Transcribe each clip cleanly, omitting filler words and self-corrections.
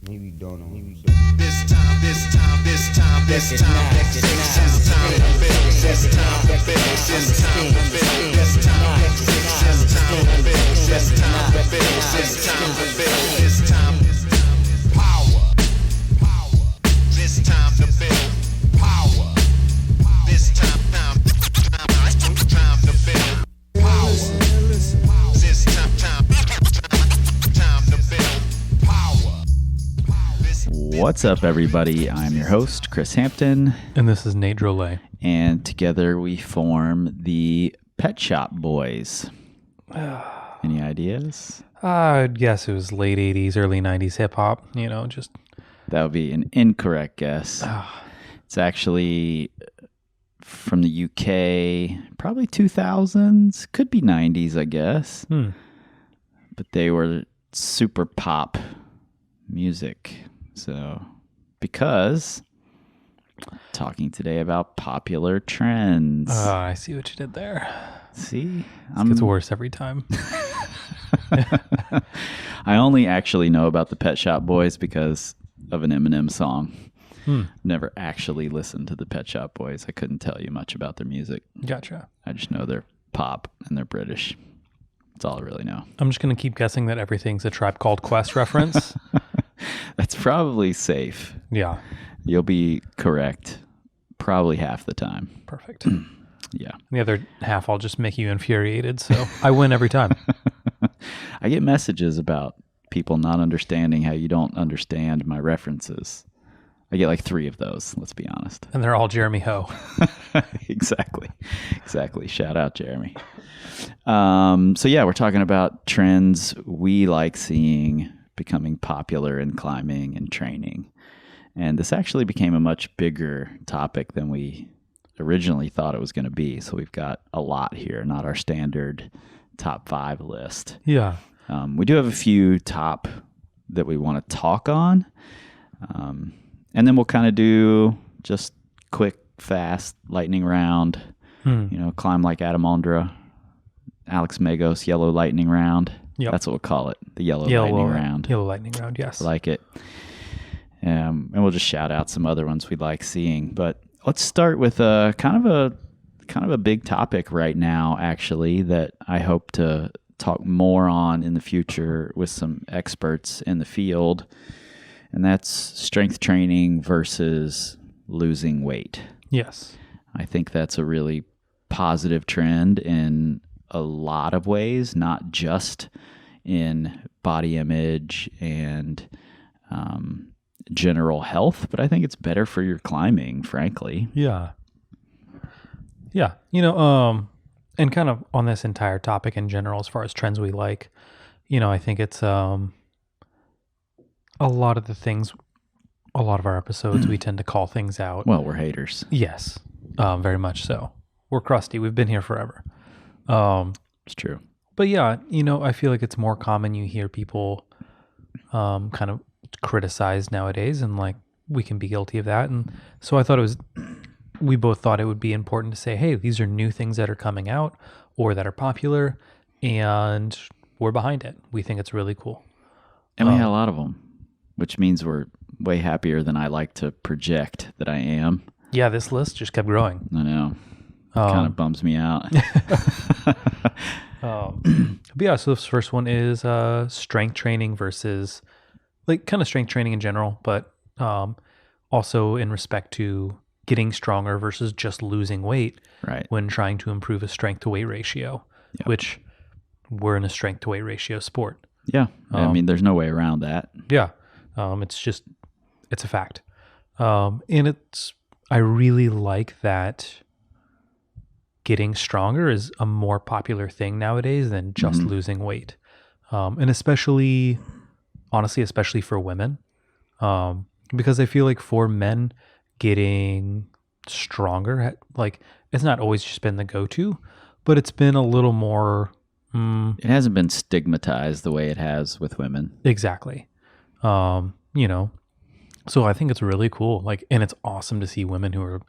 Maybe don't know. This time, this time, this time, this time, this time to build. This time to build. This time to build. This time to build. This time to build. This time to build. This time power. This time to build power. This time to build power. This time to build power. What's up, everybody? I'm your host, Chris Hampton. And this is Nate Drolet. And together we form the Pet Shop Boys. Any ideas? I'd guess it was late 80s, early 90s hip-hop, just... That would be an incorrect guess. It's actually from the UK, probably 2000s. Could be 90s, I guess. But they were super pop music. So, because talking today about popular trends. I see what you did there. See? It gets worse every time. I only actually know about the Pet Shop Boys because of an Eminem song. Never actually listened to the Pet Shop Boys. I couldn't tell you much about their music. Gotcha. I just know they're pop and they're British. That's all I really know. I'm just going to keep guessing that everything's a Tribe Called Quest reference. That's probably safe. Yeah. You'll be correct probably half the time. Perfect. Yeah. The other half, I'll just make you infuriated, so I win every time. I get messages about people not understanding how you don't understand my references. I get like 3 of those, let's be honest. And they're all Jeremy Ho. Exactly. Shout out, Jeremy. So yeah, we're talking about trends we like seeing becoming popular in climbing and training. And this actually became a much bigger topic than we originally thought it was going to be. So we've got a lot here, not our standard top 5 list. Yeah. We do have a few top that we want to talk on. And then we'll kind of do just quick, fast, lightning round, climb like Adam Ondra, Alex Magos, yellow lightning round. Yep. That's what we'll call it, the yellow lightning round. Yellow lightning round, yes. I like it. And we'll just shout out some other ones we'd like seeing. But let's start with kind of a big topic right now, actually, that I hope to talk more on in the future with some experts in the field. And that's strength training versus losing weight. Yes. I think that's a really positive trend in a lot of ways, not just in body image and general health, but I think it's better for your climbing, frankly. Yeah. Yeah. And kind of on this entire topic in general, as far as trends we like, I think it's a lot of our episodes, we tend to call things out. Well, we're haters. Yes, very much so. We're crusty. We've been here forever. It's true. But yeah, I feel like it's more common you hear people kind of criticized nowadays, and like we can be guilty of that. And so we both thought it would be important to say, hey, these are new things that are coming out or that are popular, and we're behind it. We think it's really cool. And we had a lot of them, which means we're way happier than I like to project that I am. Yeah, this list just kept growing. I know. Kind of bums me out. But yeah, so this first one is strength training versus like kind of strength training in general, but also in respect to getting stronger versus just losing weight when trying to improve a strength to weight ratio, which we're in a strength to weight ratio sport. Yeah. I mean, there's no way around that. Yeah. It's a fact. And I really like that getting stronger is a more popular thing nowadays than just losing weight. And especially for women. Because I feel like for men, getting stronger, like it's not always just been the go-to, but it's been a little more... it hasn't been stigmatized the way it has with women. Exactly. So I think it's really cool. Like, and it's awesome to see women who are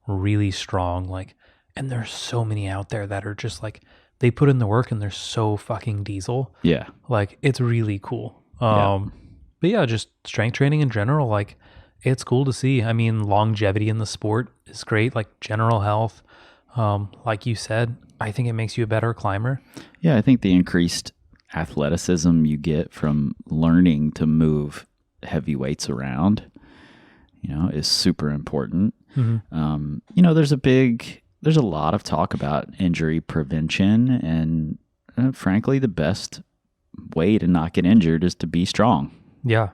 really strong. Like, and there's so many out there that are just like, they put in the work and they're so fucking diesel. Yeah. Like, it's really cool. But yeah, just strength training in general, like it's cool to see. I mean, longevity in the sport is great, like general health. Like you said, I think it makes you a better climber. Yeah, I think the increased athleticism you get from learning to move heavy weights around, is super important. There's a lot of talk about injury prevention, and frankly, the best way to not get injured is to be strong. Yeah.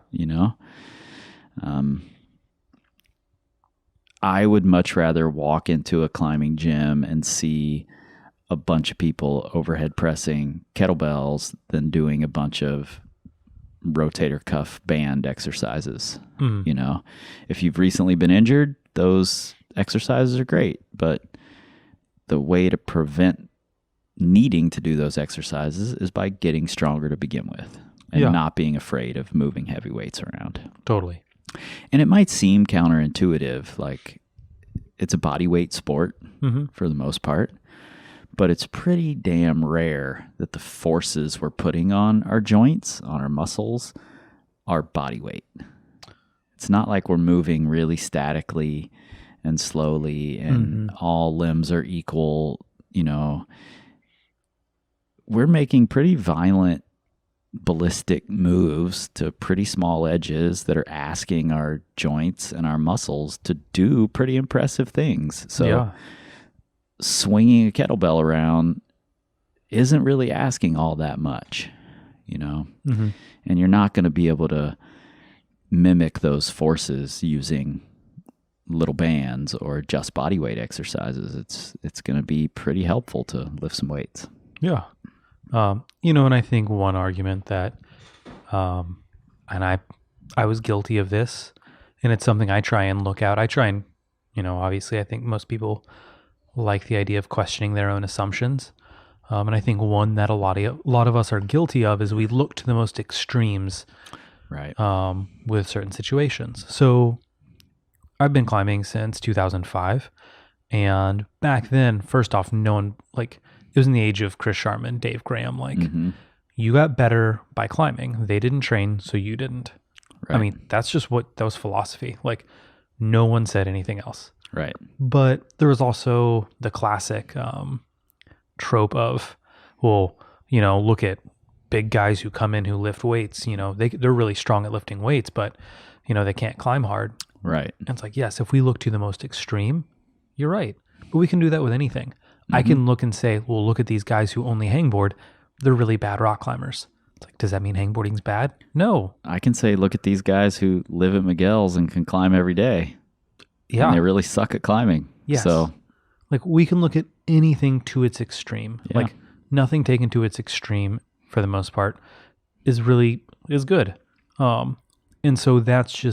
I would much rather walk into a climbing gym and see a bunch of people overhead pressing kettlebells than doing a bunch of rotator cuff band exercises. If you've recently been injured, those exercises are great, but the way to prevent needing to do those exercises is by getting stronger to begin with and not being afraid of moving heavy weights around. Totally. And it might seem counterintuitive, like it's a body weight sport for the most part, but it's pretty damn rare that the forces we're putting on our joints, on our muscles, are body weight. It's not like we're moving really statically and slowly and all limbs are equal. We're making pretty violent ballistic moves to pretty small edges that are asking our joints and our muscles to do pretty impressive things. So swinging a kettlebell around isn't really asking all that much, and you're not going to be able to mimic those forces using little bands or just body weight exercises. It's going to be pretty helpful to lift some weights. Yeah. And I think one argument that, and I was guilty of this, and it's something I try and look out. I try and, obviously I think most people like the idea of questioning their own assumptions. And I think one that a lot of us are guilty of is we look to the most extremes, right? With certain situations. So I've been climbing since 2005, and back then, first off, no one it was in the age of Chris Sharman, Dave Graham. You got better by climbing. They didn't train, so you didn't. Right. I mean, that was philosophy. No one said anything else. Right. But there was also the classic trope of, look at big guys who come in who lift weights. They're really strong at lifting weights, but they can't climb hard. Right. And it's like, yes, if we look to the most extreme, you're right. But we can do that with anything. I can look and say, well, look at these guys who only hangboard. They're really bad rock climbers. It's like, does that mean hangboarding's bad? No. I can say, look at these guys who live at Miguel's and can climb every day. Yeah. And they really suck at climbing. Yes. So we can look at anything to its extreme. Yeah. Nothing taken to its extreme for the most part is good. And so that's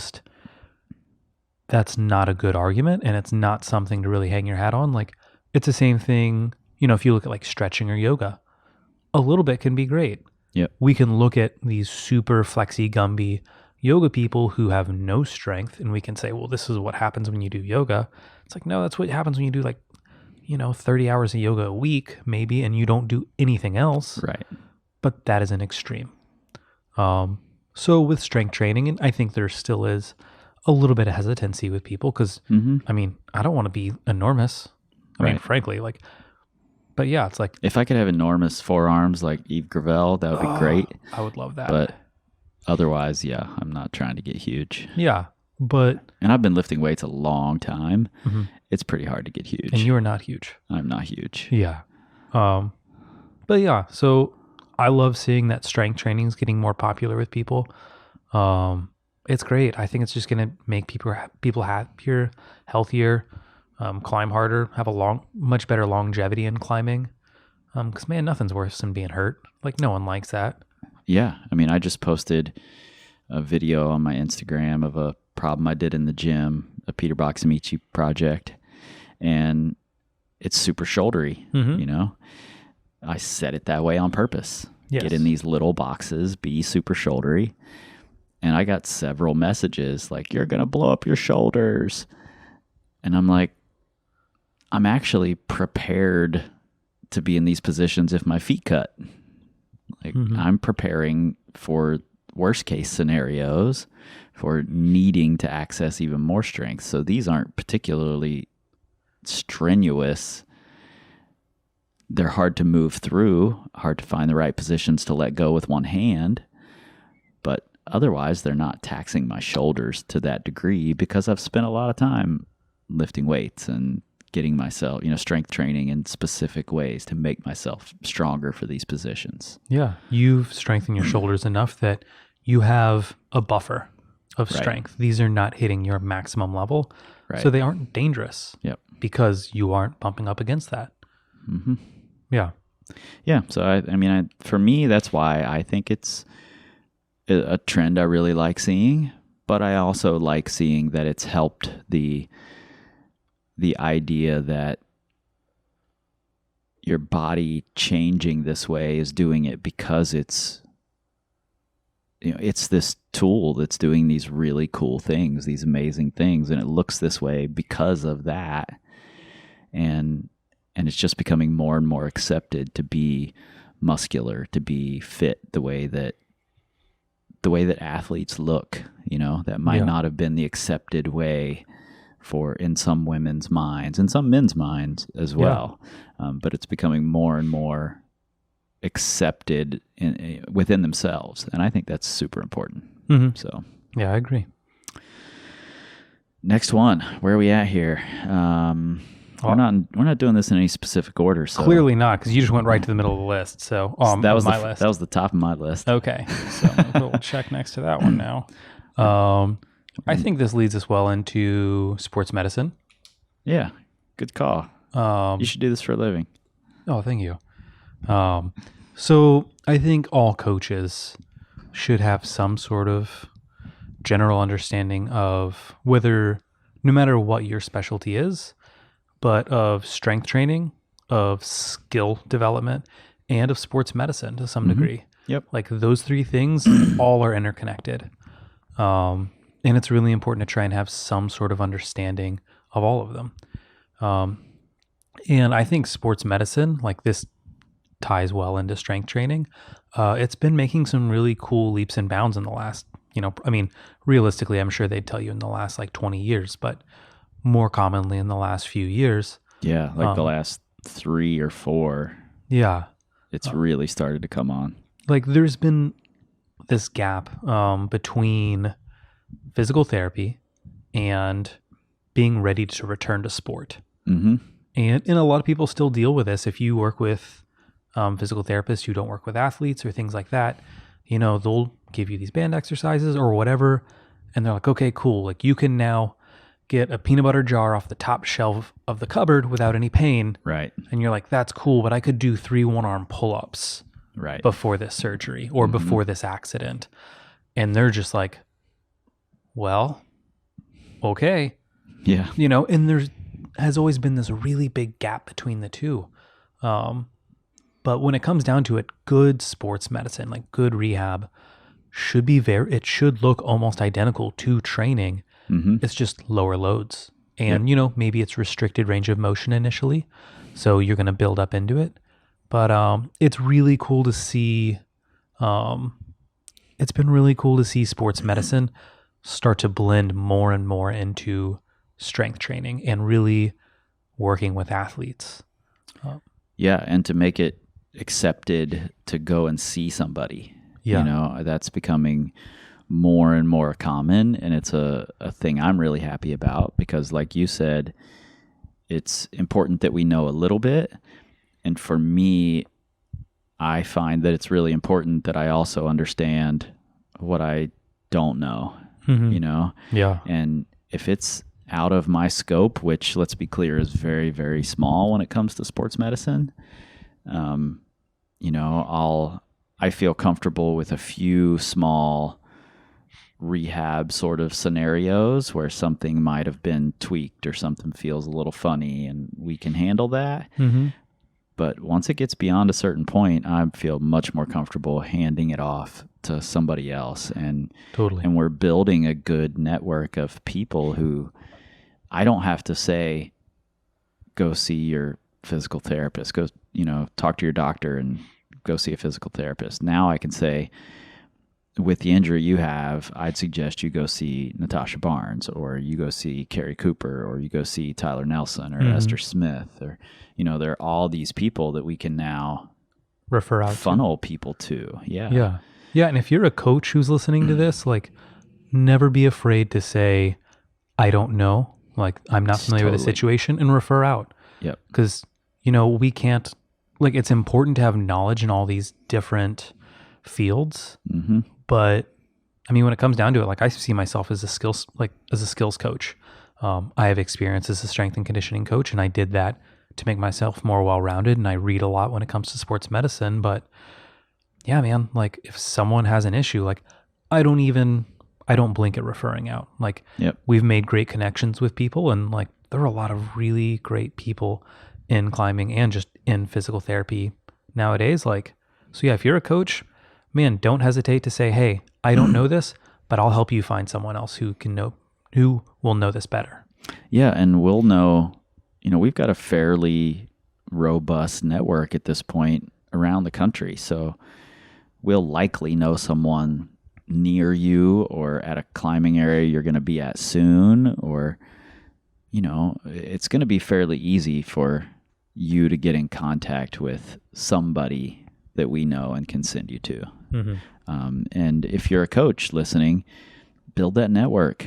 not a good argument, and it's not something to really hang your hat on. It's the same thing, if you look at stretching or yoga, a little bit can be great. Yep. We can look at these super flexy Gumby yoga people who have no strength, and we can say, well, this is what happens when you do yoga. It's like, no, that's what happens when you do 30 hours of yoga a week maybe, and you don't do anything else. Right. But that is an extreme. So with strength training, and I think there still is a little bit of hesitancy with people because, I don't want to be enormous. I mean, frankly, but yeah, it's like, if I could have enormous forearms like Yves Gravel, that would be great. I would love that. But otherwise, yeah, I'm not trying to get huge. Yeah, and I've been lifting weights a long time. It's pretty hard to get huge. And you are not huge. I'm not huge. Yeah. But yeah, so I love seeing that strength training is getting more popular with people. It's great. I think it's just going to make people happier, healthier, climb harder, have much better longevity in climbing. Because man, nothing's worse than being hurt. No one likes that. Yeah. I mean, I just posted a video on my Instagram of a problem I did in the gym, a Peter Boxamici project, and it's super shouldery, I set it that way on purpose. Yes. Get in these little boxes, be super shouldery. And I got several messages like, you're going to blow up your shoulders. And I'm like, I'm actually prepared to be in these positions if my feet cut. I'm preparing for worst case scenarios for needing to access even more strength. So these aren't particularly strenuous. They're hard to move through, hard to find the right positions to let go with one hand. But otherwise, they're not taxing my shoulders to that degree because I've spent a lot of time lifting weights and getting myself, strength training in specific ways to make myself stronger for these positions. Yeah. You've strengthened your shoulders enough that you have a buffer of strength. These are not hitting your maximum level. Right. So they aren't dangerous. Yep. Because you aren't bumping up against that. Mm-hmm. Yeah. Yeah. So, for me, that's why I think it's a trend I really like seeing, but I also like seeing that it's helped the idea that your body changing this way is doing it because it's this tool that's doing these really cool things, these amazing things, and it looks this way because of that. And it's just becoming more and more accepted to be muscular, to be fit the way that athletes look, that might not have been the accepted way in some women's minds and some men's minds as well. But it's becoming more and more accepted within themselves. And I think that's super important. Mm-hmm. So, yeah, I agree. Next one, where are we at here? We're not doing this in any specific order. So clearly not, because you just went right to the middle of the list. So that was my list. That was the top of my list. Okay, so we'll check next to that one now. I think this leads us well into sports medicine. Yeah, good call. You should do this for a living. Oh, thank you. So I think all coaches should have some sort of general understanding of no matter what your specialty is, but of strength training, of skill development, and of sports medicine to some degree. Yep. Like those three things all are interconnected. And it's really important to try and have some sort of understanding of all of them. And I think sports medicine, like this ties well into strength training. It's been making some really cool leaps and bounds in the last, realistically, I'm sure they'd tell you in the last 20 years, but more commonly in the last few years. Yeah, the last 3 or 4. Yeah. It's really started to come on. There's been this gap between physical therapy and being ready to return to sport. Mm-hmm. And a lot of people still deal with this. If you work with physical therapists who don't work with athletes or things like that, they'll give you these band exercises or whatever. And they're like, okay, cool. You can now get a peanut butter jar off the top shelf of the cupboard without any pain. Right. And you're like, that's cool, but I could do 3 one-arm pull-ups before this surgery or before this accident. And they're just like, well, okay. Yeah. And there has always been this really big gap between the two. But when it comes down to it, good sports medicine, good rehab, it should look almost identical to training. Mm-hmm. It's just lower loads. And, maybe it's restricted range of motion initially. So you're going to build up into it. But it's really cool to see. It's been really cool to see sports medicine start to blend more and more into strength training and really working with athletes. Yeah, and to make it accepted to go and see somebody. Yeah. That's becoming more and more common, and it's a thing I'm really happy about because, like you said, it's important that we know a little bit. And for me, I find that it's really important that I also understand what I don't know, Yeah. And if it's out of my scope, which, let's be clear, is very, very small when it comes to sports medicine, I feel comfortable with a few small rehab sort of scenarios where something might have been tweaked or something feels a little funny, and we can handle that. Mm-hmm. But once it gets beyond a certain point, I feel much more comfortable handing it off to somebody else. And Totally. And we're building a good network of people who I don't have to say, go see your physical therapist, go, talk to your doctor and go see a physical therapist. Now I can say, with the injury you have, I'd suggest you go see Natasha Barnes, or you go see Carrie Cooper, or you go see Tyler Nelson, or Esther Smith, or, there are all these people that we can now refer out funnel people to. Yeah. And if you're a coach who's listening to this, like, never be afraid to say, I don't know, like, I'm not familiar with the situation, and refer out. Yep. Because, we can't, like, it's important to have knowledge in all these different fields. Mm-hmm. But I mean, when it comes down to it, like, I see myself as a skills coach. I have experience as a strength and conditioning coach, and I did that to make myself more well-rounded. And I read a lot when it comes to sports medicine. But yeah, man, like, if someone has an issue, like, I don't blink at referring out. Like, We've made great connections with people, and like, there are a lot of really great people in climbing and just in physical therapy nowadays. Like, so yeah, if you're a coach, man, don't hesitate to say, hey, I don't know this, but I'll help you find someone else who will know this better. Yeah. And we'll know, we've got a fairly robust network at this point around the country. So we'll likely know someone near you, or at a climbing area you're going to be at soon, or, it's going to be fairly easy for you to get in contact with somebody that we know and can send you to. Mm-hmm. And if you're a coach listening, build that network,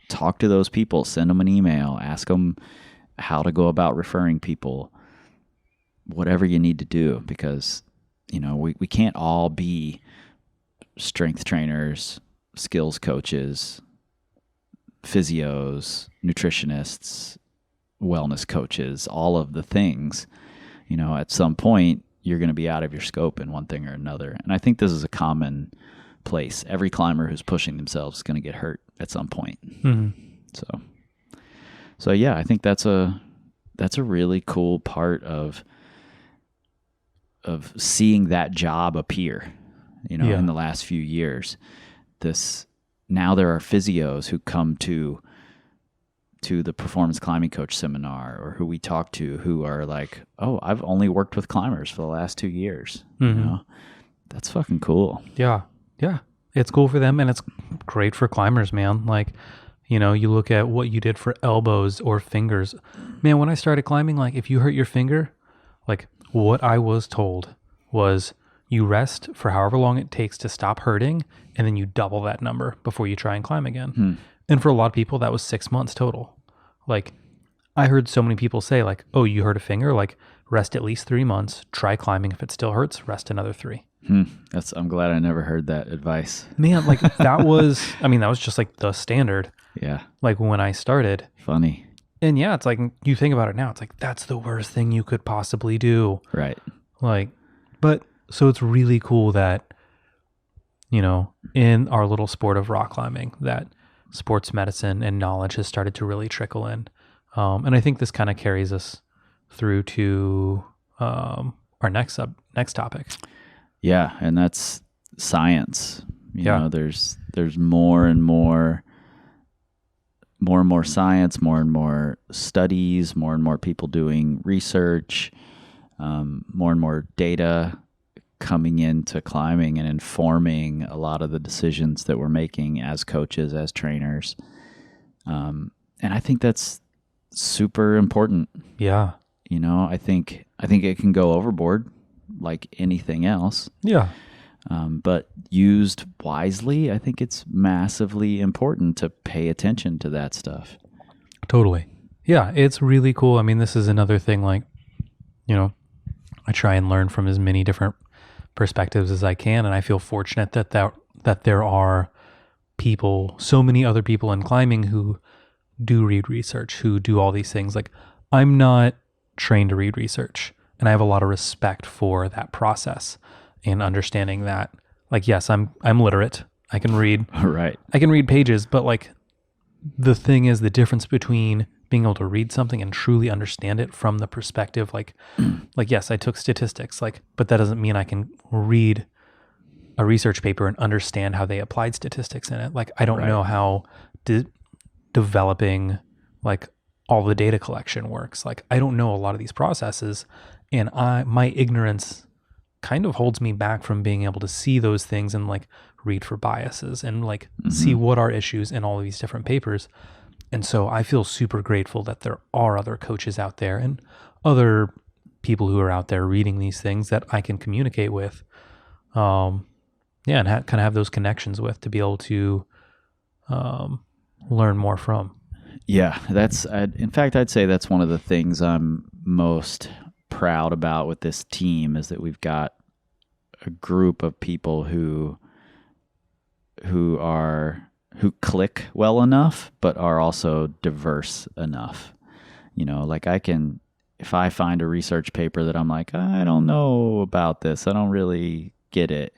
talk to those people, send them an email, ask them how to go about referring people, whatever you need to do, because, we can't all be strength trainers, skills coaches, physios, nutritionists, wellness coaches, all of the things. At some point, you're going to be out of your scope in one thing or another. And I think this is a common place. Every climber who's pushing themselves is going to get hurt at some point. Mm-hmm. So yeah, I think that's a really cool part of seeing that job appear, in the last few years. Now there are physios who come to the performance climbing coach seminar, or who we talk to, who are like, oh, I've only worked with climbers for the last 2 years. Mm-hmm. That's fucking cool. Yeah. It's cool for them, and it's great for climbers, man. Like, you look at what you did for elbows or fingers. Man, when I started climbing, like, if you hurt your finger, like, what I was told was, you rest for however long it takes to stop hurting, and then you double that number before you try and climb again. And for a lot of people, that was 6 months total. Like, I heard so many people say, like, oh, you hurt a finger, like, rest at least 3 months, try climbing. If it still hurts, rest another 3. I'm glad I never heard that advice. Man, like, that was just like the standard. Yeah. Like, when I started. Funny. And yeah, it's like, you think about it now, it's like, that's the worst thing you could possibly do. Right. Like, but so it's really cool that, in our little sport of rock climbing, that sports medicine and knowledge has started to really trickle in. And I think this kind of carries us through to our next topic. Yeah, and that's science. You know, there's more and more science, more and more studies, more and more people doing research, more and more data coming into climbing and informing a lot of the decisions that we're making as coaches, as trainers. And I think that's super important. Yeah. You know, I think it can go overboard like anything else. Yeah. But used wisely, I think it's massively important to pay attention to that stuff. Totally. Yeah, it's really cool. I mean, this is another thing, like, I try and learn from as many different perspectives as I can, and I feel fortunate that there are people, so many other people in climbing who do read research, who do all these things. Like, I'm not trained to read research, and I have a lot of respect for that process and understanding that, like, yes, I'm literate. I can read. Right. I can read pages, but like, the thing is, the difference between being able to read something and truly understand it from the perspective, like yes, I took statistics, like, but that doesn't mean I can read a research paper and understand how they applied statistics in it. Like, I don't know how developing like all the data collection works. Like, I don't know a lot of these processes, and my ignorance kind of holds me back from being able to see those things and like read for biases and like see what are issues in all of these different papers. And so I feel super grateful that there are other coaches out there and other people who are out there reading these things that I can communicate with. And kind of have those connections with to be able to learn more from. Yeah, in fact, I'd say that's one of the things I'm most proud about with this team is that we've got a group of people who click well enough, but are also diverse enough. You know, like if I find a research paper that I'm like, I don't know about this, I don't really get it,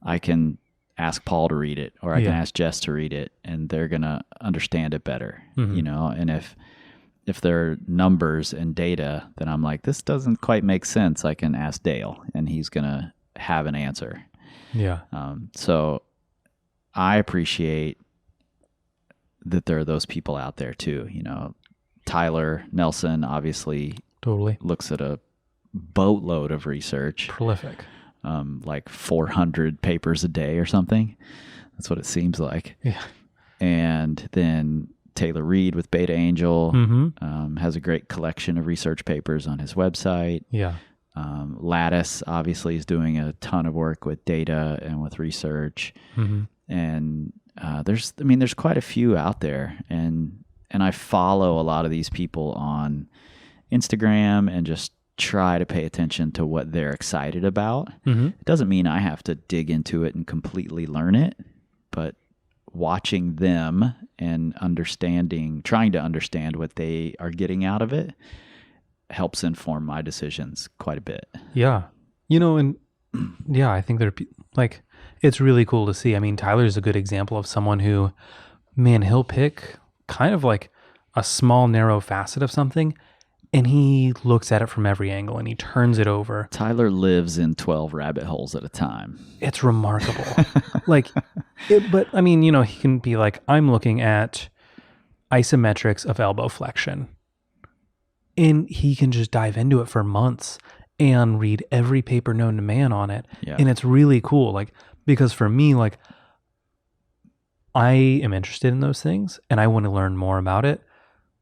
I can ask Paul to read it, or I can ask Jess to read it, and they're going to understand it better, you know? And if there are numbers and data, then I'm like, this doesn't quite make sense. I can ask Dale, and he's going to have an answer. Yeah. So I appreciate that there are those people out there too. You know, Tyler Nelson obviously totally looks at a boatload of research. Prolific. Like 400 papers a day or something. That's what it seems like. Yeah. And then Taylor Reed with Beta Angel has a great collection of research papers on his website. Yeah. Lattice obviously is doing a ton of work with data and with research. And there's quite a few out there. And I follow a lot of these people on Instagram and just try to pay attention to what they're excited about. It doesn't mean I have to dig into it and completely learn it, but watching them and trying to understand what they are getting out of it helps inform my decisions quite a bit. Yeah. You know, and yeah, I think like, it's really cool to see. I mean, Tyler's a good example of someone who, man, he'll pick kind of like a small, narrow facet of something, and he looks at it from every angle and he turns it over. Tyler lives in 12 rabbit holes at a time. It's remarkable. But I mean, you know, he can be like, I'm looking at isometrics of elbow flexion. And he can just dive into it for months and read every paper known to man on it. Yeah. And it's really cool. Like, because for me, like, I am interested in those things and I want to learn more about it,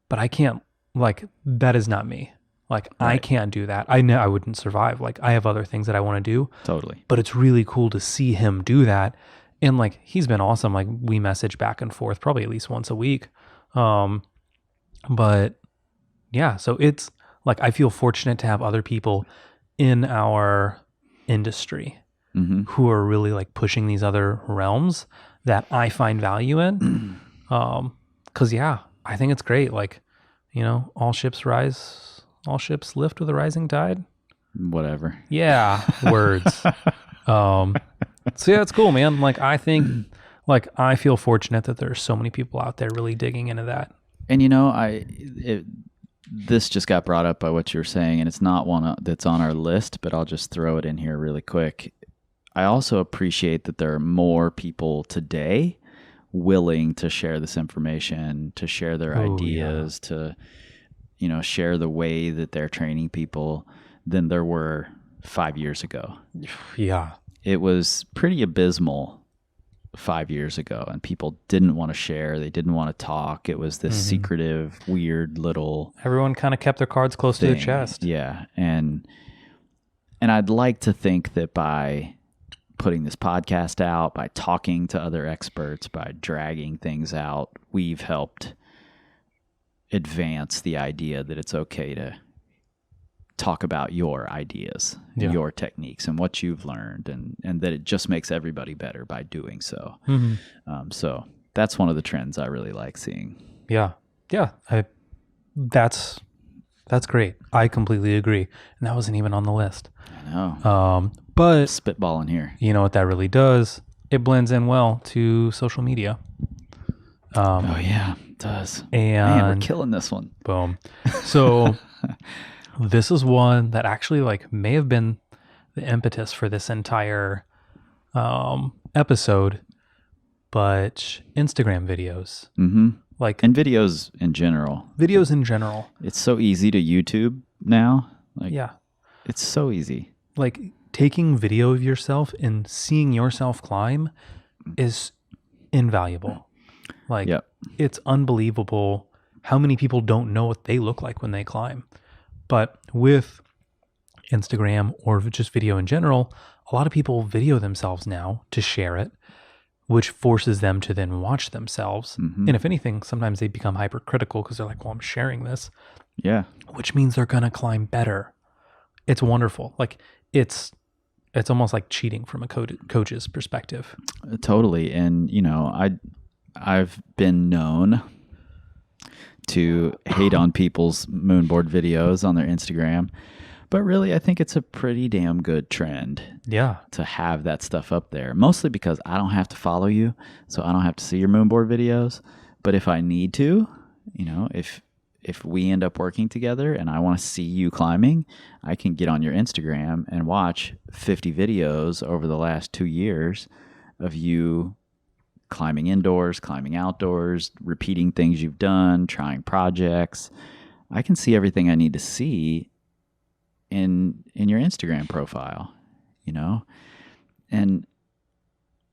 but I can't, like, that is not me. Like, right. I can't do that. I know I wouldn't survive. Like, I have other things that I want to do. Totally. But it's really cool to see him do that. And like, he's been awesome. Like, we message back and forth probably at least once a week. But yeah, so it's like, I feel fortunate to have other people in our industry who are really like pushing these other realms that I find value in. 'Cause yeah, I think it's great. Like, you know, all ships lift with a rising tide. Whatever. Yeah. Words. So yeah, it's cool, man. Like, I think, like, I feel fortunate that there's so many people out there really digging into that. And you know, this just got brought up by what you were saying, and it's not one that's on our list, but I'll just throw it in here really quick. I also appreciate that there are more people today willing to share this information, to share their ideas, to, you know, share the way that they're training people than there were 5 years ago. Yeah. It was pretty abysmal 5 years ago, and people didn't want to share. They didn't want to talk. It was this secretive, weird little... Everyone kind of kept their cards close to their chest. Yeah. And I'd like to think that by putting this podcast out, by talking to other experts, by dragging things out, we've helped advance the idea that it's okay to talk about your ideas, your techniques, and what you've learned, and that it just makes everybody better by doing so. So that's one of the trends I really like seeing. Yeah. That's great. I completely agree. And that wasn't even on the list. I know. But spitballing here. You know what that really does? It blends in well to social media. Oh yeah, it does. And man, we're killing this one. Boom. So this is one that actually like may have been the impetus for this entire episode, but Instagram videos. Like, and videos in general. It's so easy to YouTube now. Like, yeah. It's so easy. Like, taking video of yourself and seeing yourself climb is invaluable. Like, Yep. it's unbelievable how many people don't know what they look like when they climb. But with Instagram or just video in general, a lot of people video themselves now to share it, which forces them to then watch themselves. Mm-hmm. And if anything, sometimes they become hypercritical because they're like, well, I'm sharing this, Yeah. which means they're going to climb better. It's wonderful. Like, it's almost like cheating from a coach's perspective. Totally. And, you know, I've been known to hate on people's moonboard videos on their Instagram, but really I think it's a pretty damn good trend Yeah. to have that stuff up there, mostly because I don't have to follow you, so I don't have to see your moonboard videos. But if I need to, you know, if we end up working together and I want to see you climbing, I can get on your Instagram and watch 50 videos over the last 2 years of you climbing indoors, climbing outdoors, repeating things you've done, trying projects. I can see everything I need to see in your Instagram profile, you know? And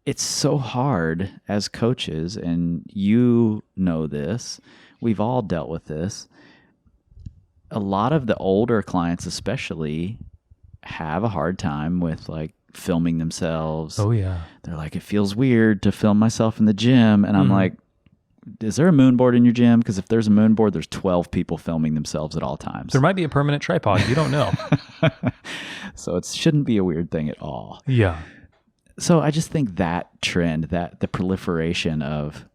it's so hard as coaches, and you know this, we've all dealt with this. A lot of the older clients especially have a hard time with like filming themselves. Oh, yeah. They're like, it feels weird to film myself in the gym. And I'm like, is there a moonboard in your gym? Because if there's a moonboard, there's 12 people filming themselves at all times. There might be a permanent tripod. You don't know. So it shouldn't be a weird thing at all. Yeah. So I just think that trend, that the proliferation of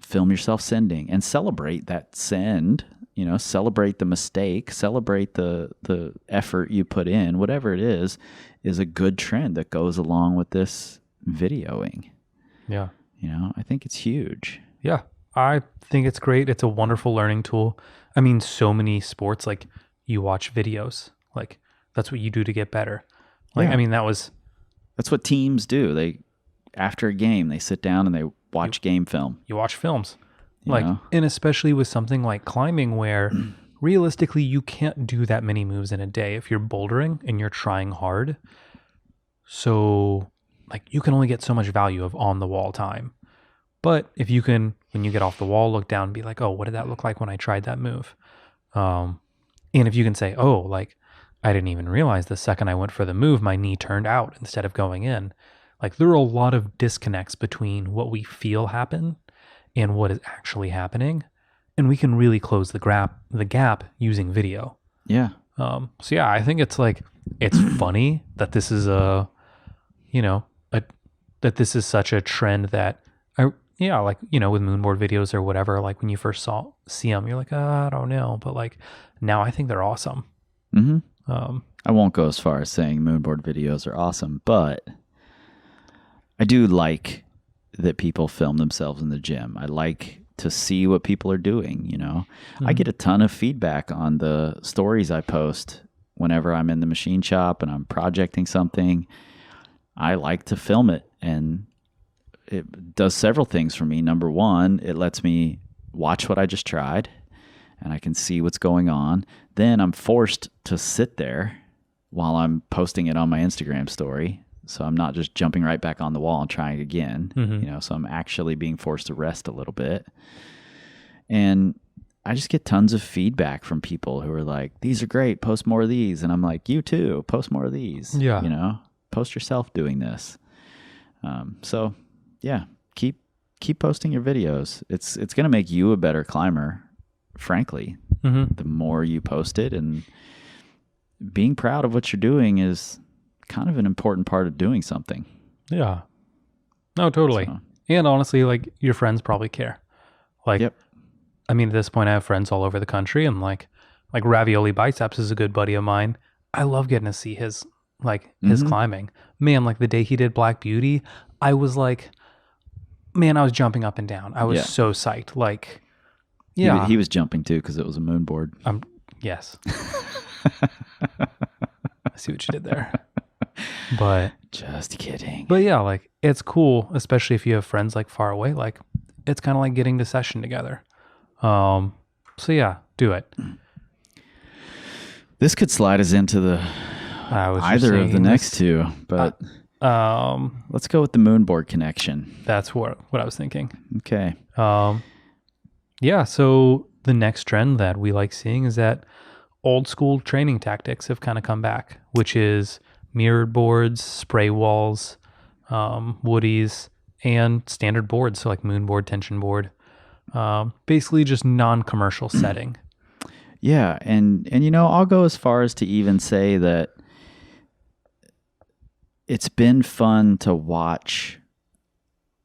film yourself sending and celebrate that send, you know, celebrate the mistake, celebrate the effort you put in, whatever it is a good trend that goes along with this videoing. Yeah. You know, I think it's huge. Yeah. I think it's great. It's a wonderful learning tool. I mean, so many sports, like, you watch videos. Like, that's what you do to get better. Like, Yeah. I mean, That's what teams do. They, after a game, they sit down and they watch game film. you watch films. You Like, know? and especially with something like climbing, where realistically you can't do that many moves in a day if you're bouldering and you're trying hard. So, like, you can only get so much value of on the wall time. But if you can, when you get off the wall, look down and be like, oh, what did that look like when I tried that move? And if you can say, oh, like, I didn't even realize the second I went for the move, my knee turned out instead of going in. Like, there are a lot of disconnects between what we feel happen and what is actually happening. And we can really close the gap using video. Yeah. So yeah, I think it's like, it's funny that this is that this is such a trend that like, you know, with moonboard videos or whatever, like when you first see them, you're like, I don't know. But like, now I think they're awesome. Mm-hmm. I won't go as far as saying moonboard videos are awesome, but I do like that people film themselves in the gym. I like to see what people are doing, you know. I get a ton of feedback on the stories I post whenever I'm in the machine shop and I'm projecting something. I like to film it, and it does several things for me. Number one, it lets me watch what I just tried, and I can see what's going on. Then I'm forced to sit there while I'm posting it on my Instagram story. So I'm not just jumping right back on the wall and trying again, you know, so I'm actually being forced to rest a little bit. And I just get tons of feedback from people who are like, these are great, post more of these. And I'm like, you too, post more of these. Yeah. You know, post yourself doing this. So yeah, keep posting your videos. It's going to make you a better climber, frankly. The more you post it, and being proud of what you're doing is kind of an important part of doing something. Yeah. No, totally. So. And honestly, like, your friends probably care. Like, Yep. I mean, at this point I have friends all over the country, and like Ravioli Biceps is a good buddy of mine. I love getting to see his climbing. Man, like the day he did Black Beauty, I was like, man, I was jumping up and down. I was so psyched. Like, yeah. He was jumping too because it was a moonboard. Yes. I see what you did there. But just kidding. But yeah, like, it's cool, especially if you have friends like far away. Like, it's kind of like getting to session together. So yeah, do it. This could slide us into I was just Either of the saying next this. two, but let's go with the moonboard connection. That's what I was thinking. Okay. Yeah, so the next trend that we like seeing is that old school training tactics have kind of come back, which is mirrored boards, spray walls, woodies, and standard boards, so like moon board, tension board. Basically just non-commercial setting. Yeah, and you know, I'll go as far as to even say that it's been fun to watch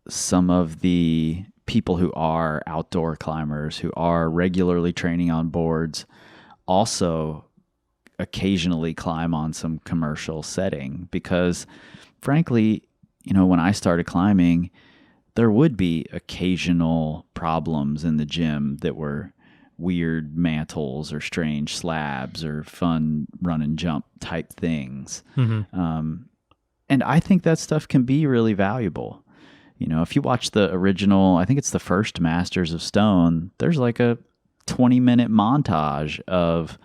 some of the people who are outdoor climbers, who are regularly training on boards, also occasionally climb on some commercial setting. Because frankly, you know, when I started climbing, there would be occasional problems in the gym that were weird mantles or strange slabs or fun run and jump type things. And I think that stuff can be really valuable. You know, if you watch the original, I think it's the first Masters of Stone, there's like a 20-minute montage of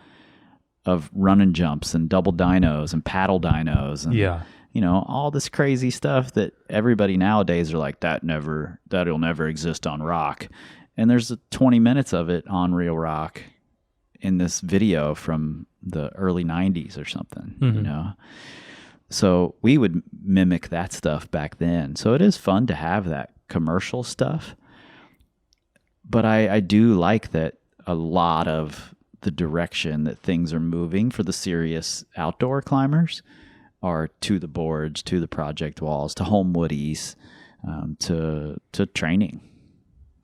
run and jumps and double dynos and paddle dynos and you know, all this crazy stuff that everybody nowadays are like, that'll never exist on rock. And there's 20 minutes of it on real rock in this video from the early 90s or something, you know? So we would mimic that stuff back then. So it is fun to have that commercial stuff. But I do like that a lot of the direction that things are moving for the serious outdoor climbers are to the boards, to the project walls, to home woodies, to training.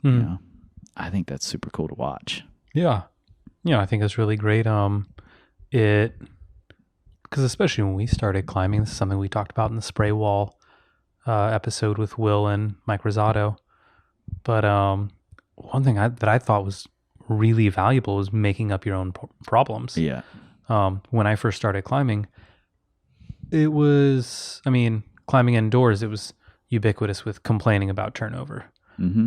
You know, I think that's super cool to watch. Yeah. Yeah, I think it's really great. Because especially when we started climbing, this is something we talked about in the spray wall episode with Will and Mike Rosato. But one thing that I thought was really valuable is making up your own problems. Yeah. When I first started climbing, it was, I mean, climbing indoors, it was ubiquitous with complaining about turnover.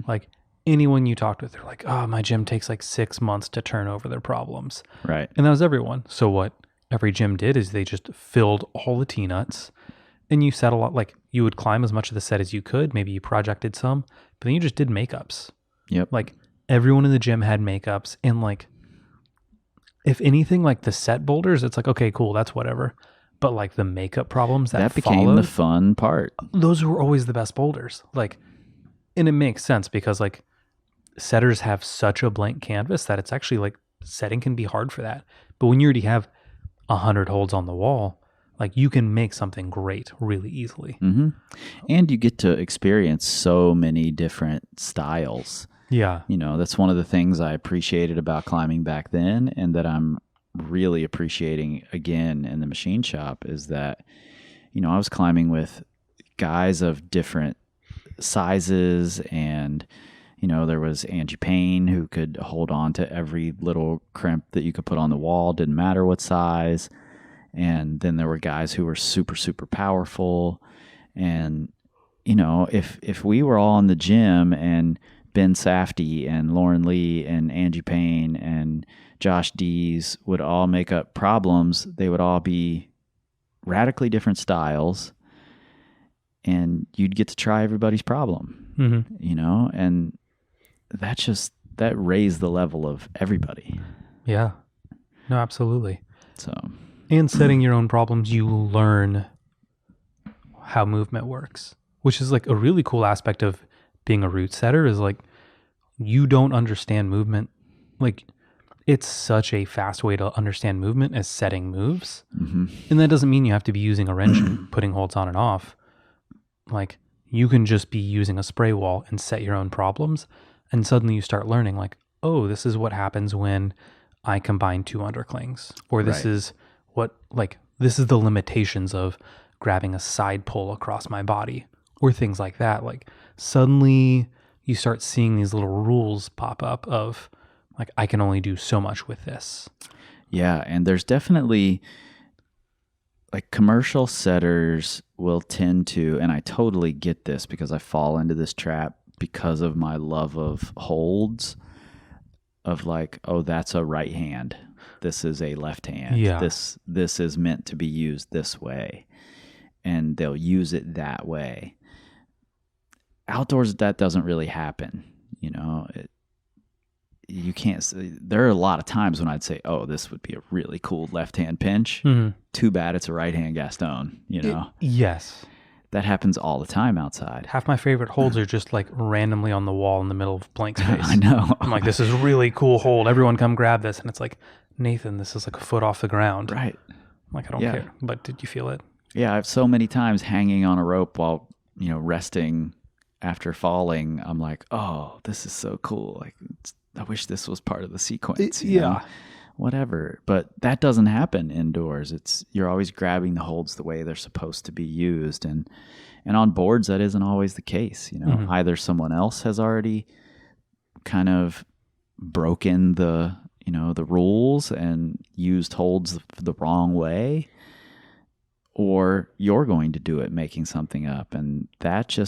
Like anyone you talked with, they're like, oh, my gym takes like 6 months to turn over their problems. Right. And that was everyone. So what every gym did is they just filled all the T-nuts and you set a lot, like you would climb as much of the set as you could. Maybe you projected some, but then you just did makeups. Yep. Like everyone in the gym had makeups, and like, if anything, like the set boulders, it's like, okay, cool, that's whatever. But like the makeup problems that became followed, the fun part. those were always the best boulders. Like, and it makes sense because like setters have such a blank canvas that it's actually like setting can be hard for that. But when you already have 100 holds on the wall, like you can make something great really easily. And you get to experience so many different styles. Yeah. You know, that's one of the things I appreciated about climbing back then, and that I'm really appreciating again in the machine shop, is that, you know, I was climbing with guys of different sizes, and, you know, there was Angie Payne who could hold on to every little crimp that you could put on the wall, didn't matter what size. And then there were guys who were super, super powerful. And, you know, if we were all in the gym and Ben Safdie and Lauren Lee and Angie Payne and Josh Dees would all make up problems, they would all be radically different styles, and you'd get to try everybody's problem, you know, and that raised the level of everybody. Yeah. No, absolutely. So, and setting your own problems, you learn how movement works, which is like a really cool aspect of being a route setter, is like, you don't understand movement. Like, it's such a fast way to understand movement as setting moves. And that doesn't mean you have to be using a wrench and putting holds on and off. Like, you can just be using a spray wall and set your own problems. And suddenly you start learning, like, oh, this is what happens when I combine two underclings. Or this is what, like, this is the limitations of grabbing a side pull across my body, or things like that. Like, suddenly you start seeing these little rules pop up of, like, I can only do so much with this. Yeah, and there's definitely, like, commercial setters will tend to, and I totally get this because I fall into this trap because of my love of holds, of like, oh, that's a right hand. this is a left hand. Yeah. This is meant to be used this way, and they'll use it that way. Outdoors, that doesn't really happen. You know, you can't. There are a lot of times when I'd say, "Oh, this would be a really cool left-hand pinch." Too bad it's a right-hand Gaston. You know, yes, that happens all the time outside. half my favorite holds are just like randomly on the wall in the middle of blank space. I know. I'm like, this is a really cool hold. Everyone come grab this, and it's like, Nathan, this is like a foot off the ground. Right. I'm like, I don't care. But did you feel it? Yeah, I've so many times hanging on a rope while resting after falling. I'm like, oh, this is so cool. Like, I wish this was part of the sequence. You know? Whatever. But that doesn't happen indoors. You're always grabbing the holds the way they're supposed to be used, and on boards that isn't always the case. Either someone else has already kind of broken the rules and used holds the wrong way, or you're going to do it making something up, and that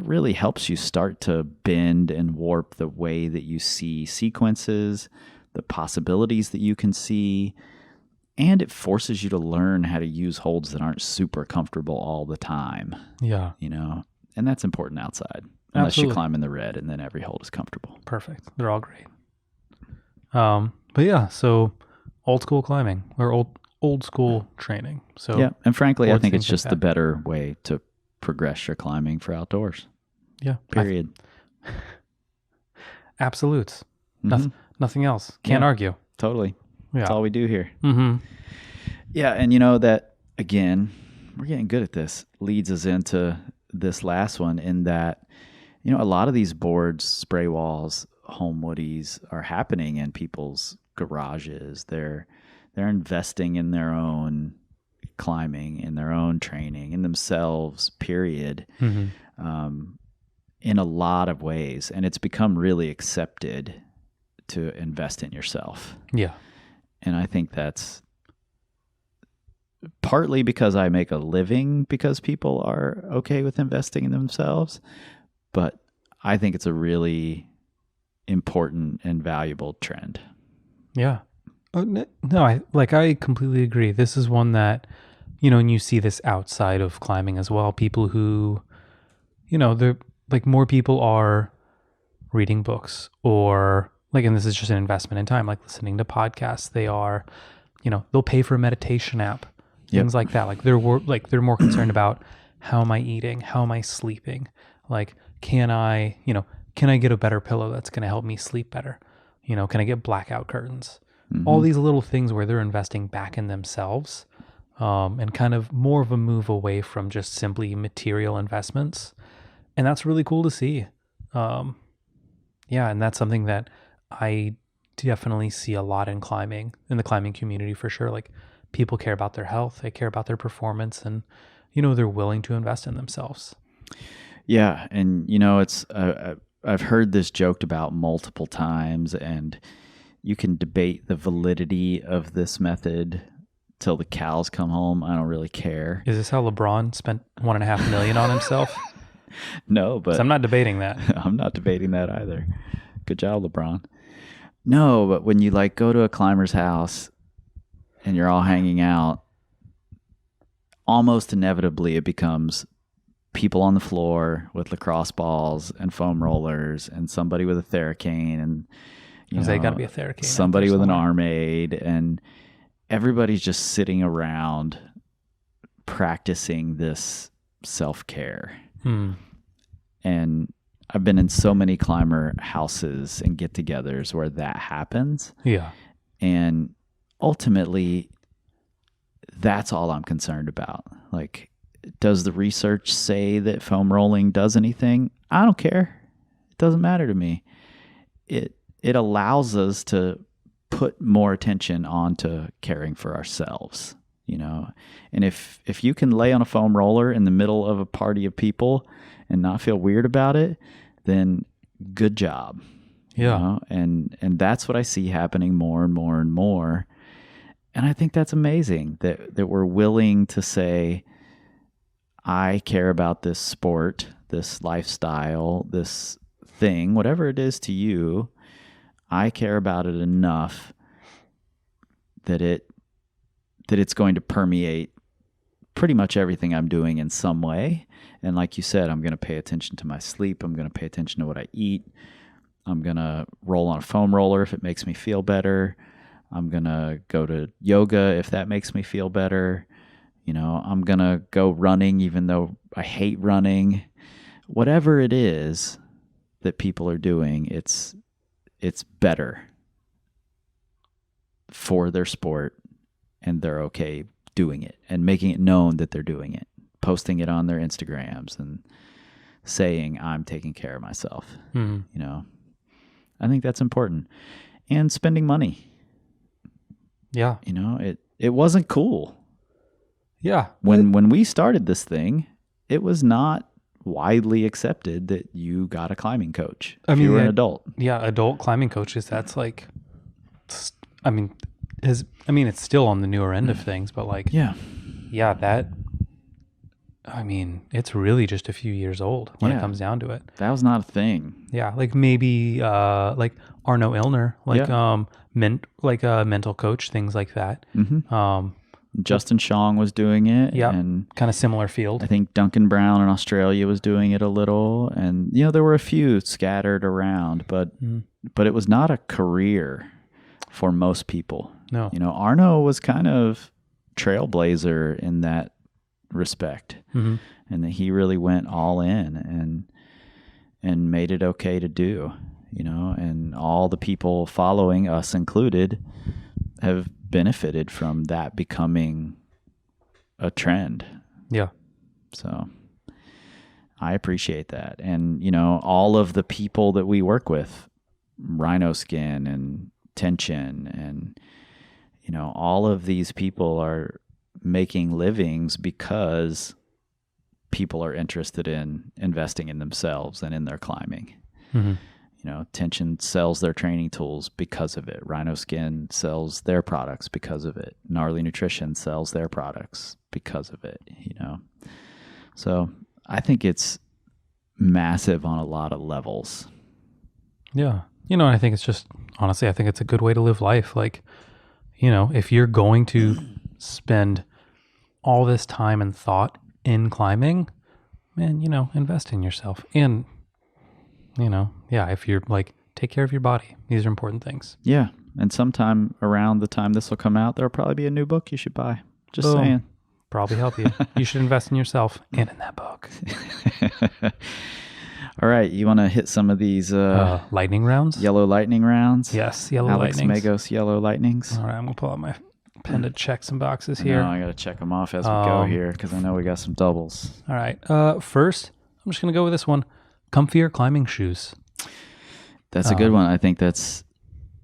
really helps you start to bend and warp the way that you see sequences, the possibilities that you can see, and it forces you to learn how to use holds that aren't super comfortable all the time. Yeah. And that's important outside, unless Absolutely. you climb in the red and then every hold is comfortable. Perfect. They're all great. But yeah, so old school climbing or old school training. So yeah, and frankly, I boards, think it's things like just the that. better way to progress your climbing for outdoors. Yeah. Period. Absolutes. Mhm. Nothing else. Can't Yeah. argue. Totally. Yeah. That's all we do here. Mm-hmm. Yeah, and that, again, we're getting good at this, leads us into this last one, in that, a lot of these boards, spray walls, home woodies are happening in people's garages. They're investing in their own climbing, in their own training, in themselves, period, in a lot of ways. And it's become really accepted to invest in yourself. Yeah. And I think that's partly because I make a living because people are okay with investing in themselves, but I think it's a really important and valuable trend. Yeah. Oh, no, I completely agree. This is one that, and you see this outside of climbing as well. People who, they're like, more people are reading books, or like, and this is just an investment in time, like listening to podcasts. They are, they'll pay for a meditation app, things like that. Like they're more concerned about, how am I eating? How am I sleeping? Like, can I get a better pillow that's going to help me sleep better? Can I get blackout curtains? All these little things where they're investing back in themselves, and kind of more of a move away from just simply material investments. And that's really cool to see. And that's something that I definitely see a lot in the climbing community for sure. Like, people care about their health, they care about their performance, and, they're willing to invest in themselves. Yeah. And, it's, I've heard this joked about multiple times, and you can debate the validity of this method till the cows come home. I don't really care. Is this how LeBron spent $1.5 million on himself? No, but 'Cause I'm not debating that. I'm not debating that either. Good job, LeBron. No, but when you go to a climber's house and you're all hanging out, almost inevitably it becomes people on the floor with lacrosse balls and foam rollers, and somebody with a Theracane, and Got to be a Theracane. somebody with an arm aid, and everybody's just sitting around practicing this self-care. And I've been in so many climber houses and get-togethers where that happens. Yeah. And ultimately, that's all I'm concerned about. Like, does the research say that foam rolling does anything? I don't care. It doesn't matter to me. It allows us to put more attention onto caring for ourselves, And if you can lay on a foam roller in the middle of a party of people and not feel weird about it, then good job. Yeah. And that's what I see happening more and more and more. And I think that's amazing that we're willing to say, I care about this sport, this lifestyle, this thing, whatever it is to you. I care about it enough that it's going to permeate pretty much everything I'm doing in some way. And like you said, I'm going to pay attention to my sleep. I'm going to pay attention to what I eat. I'm going to roll on a foam roller if it makes me feel better. I'm going to go to yoga if that makes me feel better. I'm going to go running even though I hate running. Whatever it is that people are doing, it's better for their sport, and they're okay doing it and making it known that they're doing it, posting it on their Instagrams and saying, I'm taking care of myself. I think that's important. And spending money. Yeah. It wasn't cool. Yeah. When we started this thing, it was not widely accepted that you got a climbing coach if you were an adult. Yeah, adult climbing coaches, that's like, it's still on the newer end of things, but like, yeah, it's really just a few years old when it comes down to it. That was not a thing. Yeah, like maybe like Arno Illner, like mental coach, things like that. Justin Shong was doing it. Yeah, and kind of similar field. I think Duncan Brown in Australia was doing it a little, and there were a few scattered around, but it was not a career for most people. No, Arno was kind of trailblazer in that respect, and that he really went all in and made it okay to do. And all the people following, us included, have benefited from that becoming a trend. Yeah. So I appreciate that. And, all of the people that we work with, Rhino Skin and Tension and, all of these people are making livings because people are interested in investing in themselves and in their climbing. Tension sells their training tools because of it. Rhino Skin sells their products because of it. Gnarly Nutrition sells their products because of it, So I think it's massive on a lot of levels. Yeah. I think it's just, honestly, I think it's a good way to live life. Like, if you're going to spend all this time and thought in climbing, man, invest in yourself. And if you're like, take care of your body. These are important things. Yeah. And sometime around the time this will come out, there'll probably be a new book you should buy. Just Boom. saying. Probably help you. You should invest in yourself and in that book. All right. You want to hit some of these lightning rounds? Yellow lightning rounds? Yes. Yellow Alex lightnings. Magos yellow lightnings. All right. I'm going to pull out my pen to check some boxes here. I got to check them off as we go here because I know we got some doubles. All right. First, I'm just going to go with this one. Comfier climbing shoes. That's a good one. I think that's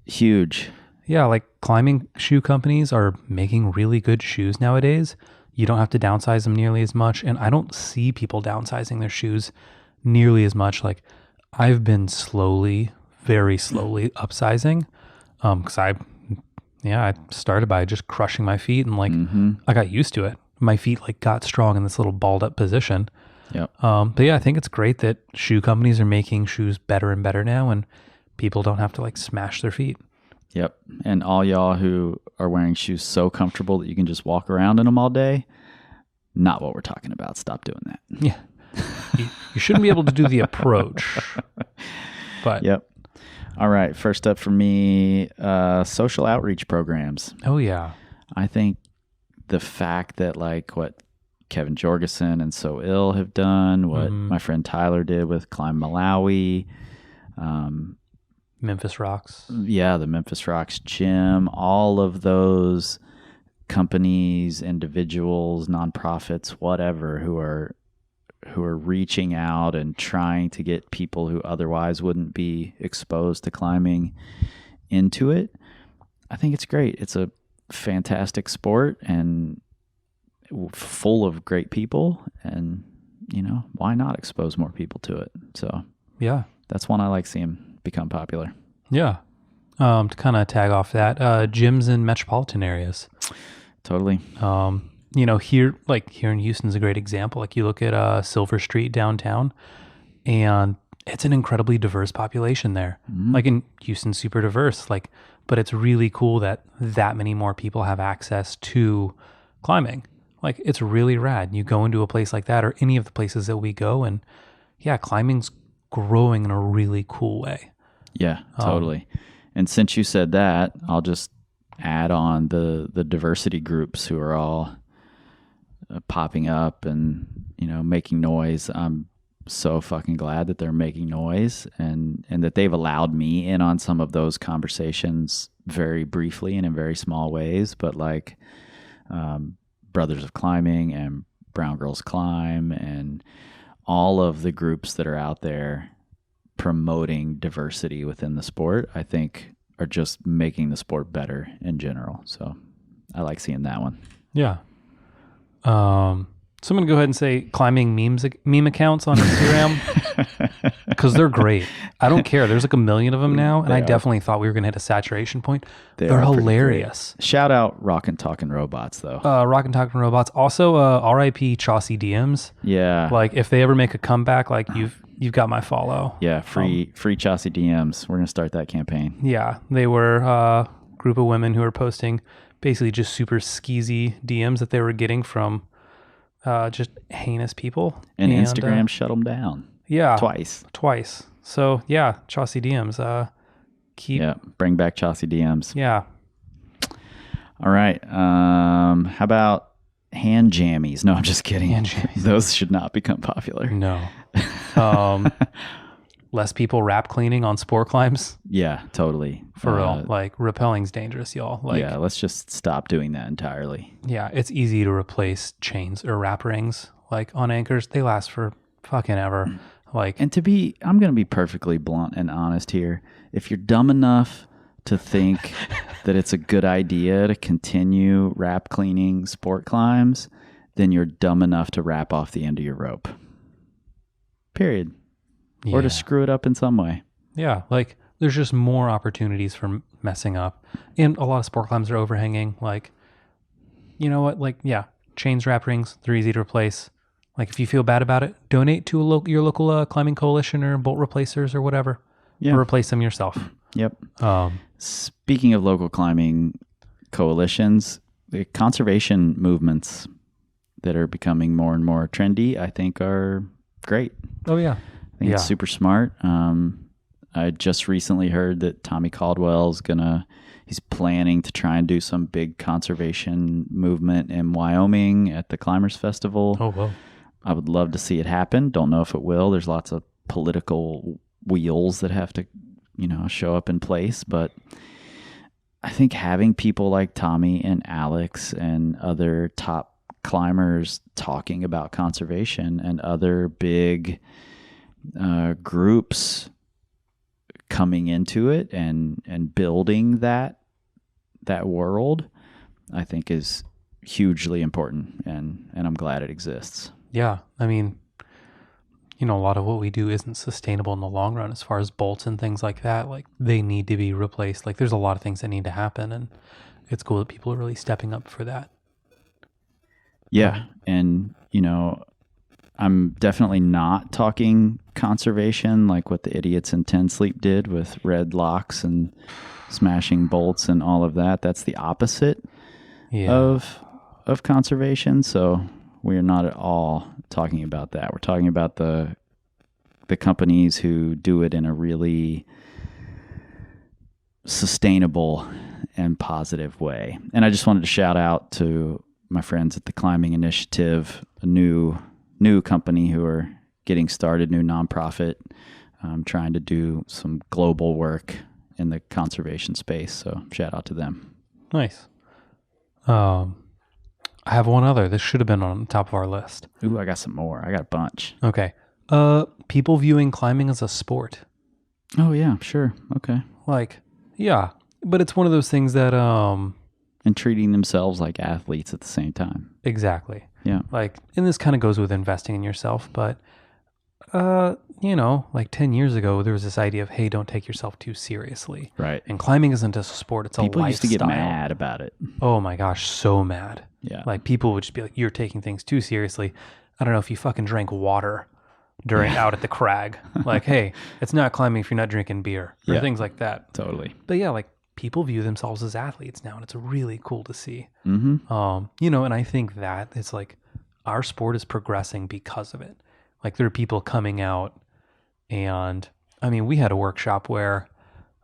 huge. Yeah, like climbing shoe companies are making really good shoes nowadays. You don't have to downsize them nearly as much. And I don't see people downsizing their shoes nearly as much. Like I've been very slowly upsizing. Because I started by just crushing my feet and like I got used to it. My feet like got strong in this little balled up position. Yep. But yeah, I think it's great that shoe companies are making shoes better and better now, and people don't have to like smash their feet. Yep. And all y'all who are wearing shoes so comfortable that you can just walk around in them all day, not what we're talking about. Stop doing that. Yeah. You shouldn't be able to do the approach. But yep. All right. First up for me, social outreach programs. Oh yeah. I think the fact that like what Kevin Jorgensen and So Ill have done, what my friend Tyler did with Climb Malawi, Memphis Rocks. Yeah, the Memphis Rocks gym, all of those companies, individuals, nonprofits, whatever, who are reaching out and trying to get people who otherwise wouldn't be exposed to climbing into it. I think it's great. It's a fantastic sport and full of great people, and why not expose more people to it? So yeah, that's one I like seeing become popular. Yeah. To kind of tag off that, gyms in metropolitan areas. Totally. Here in Houston's a great example. Like you look at Silver Street downtown, and it's an incredibly diverse population there. Like in Houston, super diverse. Like, but it's really cool that many more people have access to climbing. Like, it's really rad. You go into a place like that, or any of the places that we go, and yeah, climbing's growing in a really cool way. Yeah, totally. And since you said that, I'll just add on the diversity groups who are all popping up and, you know, making noise. I'm so fucking glad that they're making noise and that they've allowed me in on some of those conversations very briefly and in very small ways. But like Brothers of Climbing and Brown Girls Climb and all of the groups that are out there promoting diversity within the sport, I think are just making the sport better in general. So I like seeing that one. Yeah. So I'm going to go ahead and say climbing meme accounts on Instagram because they're great. I don't care. There's like 1 million of them now, and I definitely thought we were going to hit a saturation point. They're hilarious. Shout out Rockin' Talkin' Robots, though. Rockin' Talkin' Robots. Also, R.I.P. Chaucy DMs. Yeah. Like, if they ever make a comeback, like you've got my follow. Yeah, free Chaucy DMs. We're going to start that campaign. Yeah, they were a group of women who were posting basically just super skeezy DMs that they were getting from just heinous people. And Instagram shut them down. Yeah. Twice. So, yeah, Chaucy DMs. Bring back Chaucy DMs. Yeah. All right. How about hand jammies? No, I'm just kidding. Hand jammies. Those should not become popular. No. Less people rap cleaning on sport climbs. Yeah, totally. For real. Like, rappelling's dangerous, y'all. Like, yeah, let's just stop doing that entirely. Yeah, it's easy to replace chains or wrap rings. Like, on anchors, they last for fucking ever. Like, and I'm going to be perfectly blunt and honest here. If you're dumb enough to think that it's a good idea to continue wrap cleaning sport climbs, then you're dumb enough to wrap off the end of your rope. Period. Or to screw it up in some way. Yeah, like there's just more opportunities for messing up. And a lot of sport climbs are overhanging. Like, you know what? Like, yeah, chains, wrap rings, they're easy to replace. Like, if you feel bad about it, donate to your local climbing coalition or bolt replacers or whatever. Yeah. Or replace them yourself. Yep. Speaking of local climbing coalitions, the conservation movements that are becoming more and more trendy, I think are great. Oh, yeah. I think it's super smart. I just recently heard that Tommy Caldwell's he's planning to try and do some big conservation movement in Wyoming at the Climbers Festival. Oh, well. I would love to see it happen. Don't know if it will. There's lots of political wheels that have to, show up in place. But I think having people like Tommy and Alex and other top climbers talking about conservation and other big groups coming into it and building that world, I think is hugely important, and I'm glad it exists. Yeah, I mean, a lot of what we do isn't sustainable in the long run as far as bolts and things like that. Like, they need to be replaced. Like, there's a lot of things that need to happen, and it's cool that people are really stepping up for that. Yeah, and I'm definitely not talking conservation like what the idiots in 10 Sleep did with red locks and smashing bolts and all of that. That's the opposite of conservation. So we are not at all talking about that. We're talking about the companies who do it in a really sustainable and positive way. And I just wanted to shout out to my friends at the Climbing Initiative, a new company who are getting started, new nonprofit, trying to do some global work in the conservation space. So shout out to them. Nice. I have one other. This should have been on the top of our list. Ooh, I got some more. I got a bunch. Okay. People viewing climbing as a sport. Oh yeah, sure. Okay. Like, yeah, but it's one of those things that and treating themselves like athletes at the same time. Exactly. Yeah. Like, and this kind of goes with investing in yourself, but, like 10 years ago, there was this idea of, hey, don't take yourself too seriously. Right. And climbing isn't just a sport, it's a lifestyle. People used to get mad about it. Oh my gosh, so mad. Yeah. Like, people would just be like, you're taking things too seriously. I don't know if you fucking drank water during out at the crag. Like, hey, it's not climbing if you're not drinking beer or Yeah. things like that. Totally. But yeah, like people view themselves as athletes now, and it's really cool to see. Mm-hmm. You know, and I think that it's like our sport is progressing because of it. Like there are people coming out, and I mean, we had a workshop where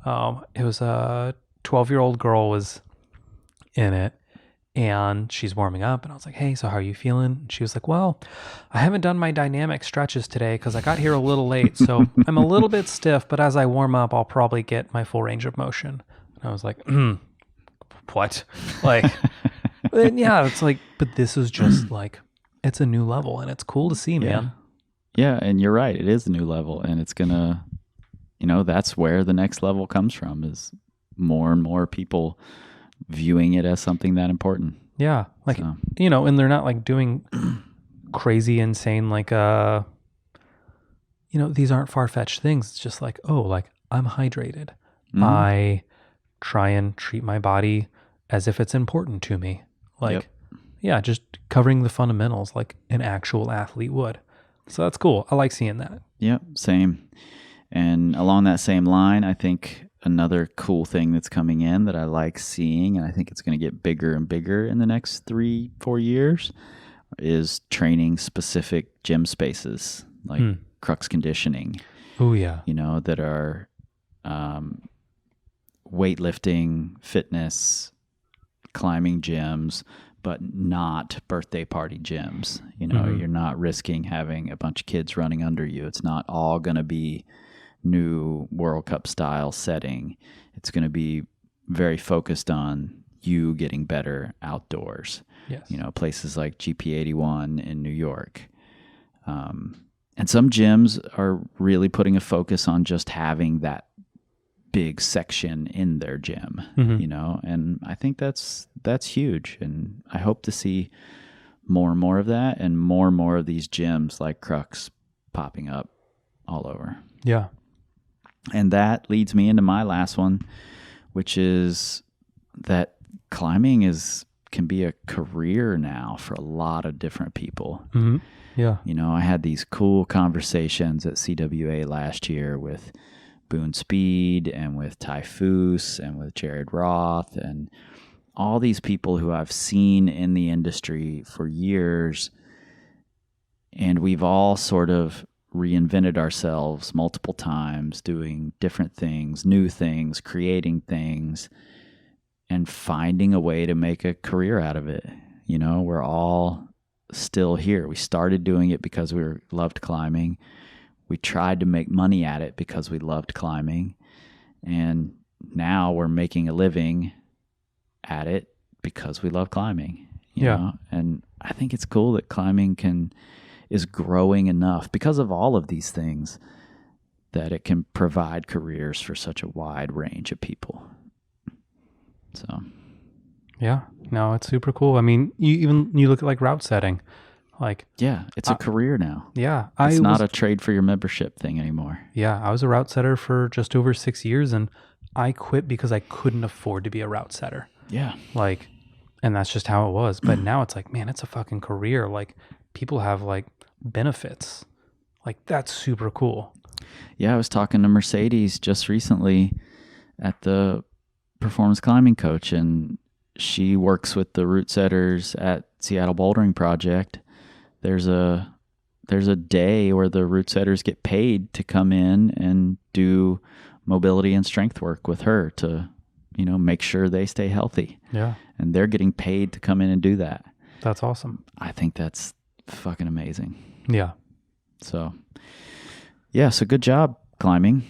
it was a 12-year-old girl was in it, and she's warming up, and I was like, hey, so how are you feeling? And she was like, well, I haven't done my dynamic stretches today because I got here a little late, so I'm a little bit stiff, but as I warm up, I'll probably get my full range of motion. And I was like, what? Like, and yeah, it's like, but this is just like, it's a new level, and it's cool to see, man. Yeah, and you're right. It is a new level, and it's gonna, that's where the next level comes from, is more and more people viewing it as something that important. Yeah, like, and they're not like doing crazy, insane, like, these aren't far-fetched things. It's just like, oh, like I'm hydrated. Mm-hmm. I try and treat my body as if it's important to me. Like, just covering the fundamentals like an actual athlete would. So that's cool. I like seeing that. Yep, same. And along that same line, I think another cool thing that's coming in that I like seeing, and I think it's going to get bigger and bigger in the next 3-4 years, is training specific gym spaces like crux conditioning. Oh, yeah. That are weightlifting, fitness, climbing gyms, but not birthday party gyms. You're not risking having a bunch of kids running under you. It's not all going to be new World Cup style setting. It's going to be very focused on you getting better outdoors. Yes. Places like GP81 in New York. And some gyms are really putting a focus on just having that big section in their gym, and I think that's huge. And I hope to see more and more of that, and more of these gyms like Crux popping up all over. Yeah. And that leads me into my last one, which is that climbing can be a career now for a lot of different people. Mm-hmm. Yeah. I had these cool conversations at CWA last year with Boone Speed and with Typhus and with Jared Roth and all these people who I've seen in the industry for years. And we've all sort of reinvented ourselves multiple times, doing different things, new things, creating things, and finding a way to make a career out of it. We're all still here. We started doing it because we loved climbing. We tried to make money at it because we loved climbing. And now we're making a living at it because we love climbing. You know? And I think it's cool that climbing is growing enough because of all of these things that it can provide careers for such a wide range of people. So, yeah, no, it's super cool. I mean, you look at like route setting, like, yeah, it's a career now. Yeah. It's not a trade for your membership thing anymore. Yeah. I was a route setter for just over 6 years, and I quit because I couldn't afford to be a route setter. Yeah. Like, and that's just how it was. But now it's like, man, it's a fucking career. Like, people have like benefits. Like, that's super cool. Yeah. I was talking to Mercedes just recently at the Performance Climbing Coach, and she works with the route setters at Seattle Bouldering Project. There's a day where the route setters get paid to come in and do mobility and strength work with her to, make sure they stay healthy. Yeah. And they're getting paid to come in and do that. That's awesome. I think that's fucking amazing. Yeah. So good job climbing.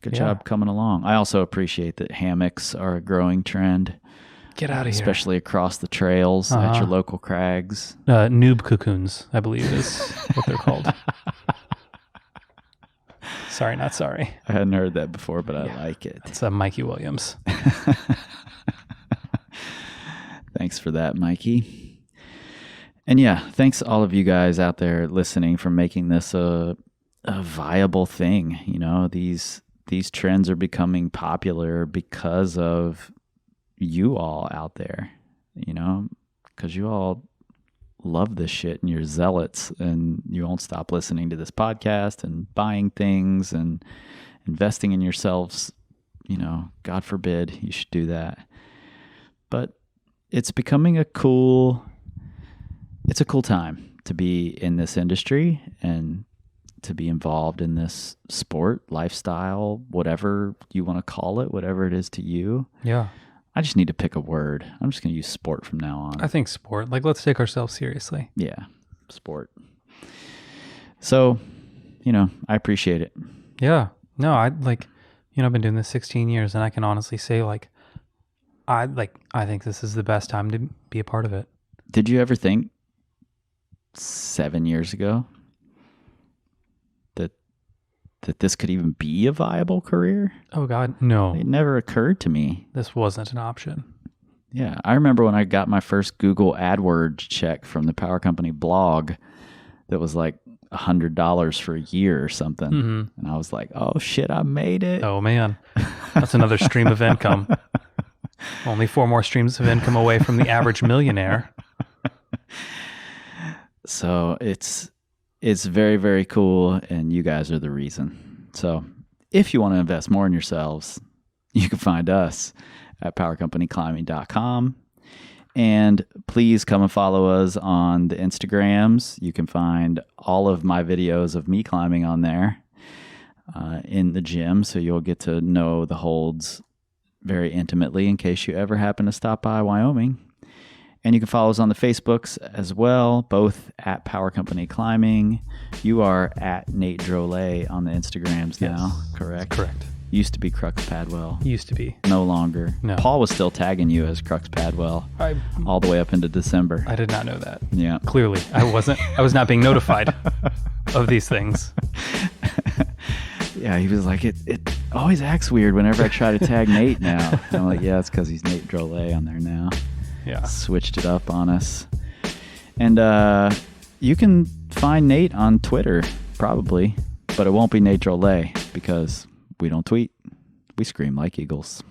Good job coming along. I also appreciate that hammocks are a growing trend. Get out of here. Especially across the trails at your local crags. Noob cocoons, I believe is what they're called. Sorry, not sorry. I hadn't heard that before, but I like it. It's Mikey Williams. Thanks for that, Mikey. And yeah, thanks all of you guys out there listening for making this a viable thing. These trends are becoming popular because of you all out there, because you all love this shit and you're zealots and you won't stop listening to this podcast and buying things and investing in yourselves, God forbid you should do that. But it's becoming a cool time to be in this industry and to be involved in this sport, lifestyle, whatever you want to call it, whatever it is to you. Yeah. I just need to pick a word. I'm just going to use sport from now on. I think sport. Like, let's take ourselves seriously. Yeah, sport. So, I appreciate it. Yeah. No, I've been doing this 16 years, and I can honestly say, I think this is the best time to be a part of it. Did you ever think 7 years ago that this could even be a viable career? Oh God, no. It never occurred to me. This wasn't an option. Yeah. I remember when I got my first Google AdWords check from the power company blog that was like $100 for a year or something. Mm-hmm. And I was like, oh shit, I made it. Oh man. That's another stream of income. Only 4 more streams of income away from the average millionaire. So it's very, very cool, and you guys are the reason. So if you want to invest more in yourselves, you can find us at powercompanyclimbing.com. And please come and follow us on the Instagrams. You can find all of my videos of me climbing on there in the gym, so you'll get to know the holds very intimately in case you ever happen to stop by Wyoming. And you can follow us on the Facebooks as well, both at Power Company Climbing. You are at Nate Drolet on the Instagrams now, correct? Correct. Used to be Crux Padwell. Used to be. No longer. No. Paul was still tagging you as Crux Padwell all the way up into December. I did not know that. Yeah. Clearly, I was not being notified of these things. Yeah, he was like, it always acts weird whenever I try to tag Nate now. And I'm like, yeah, it's because he's Nate Drolet on there now. Yeah. Switched it up on us. And you can find Nate on Twitter, probably, but it won't be Nate Drolet because we don't tweet. We scream like eagles.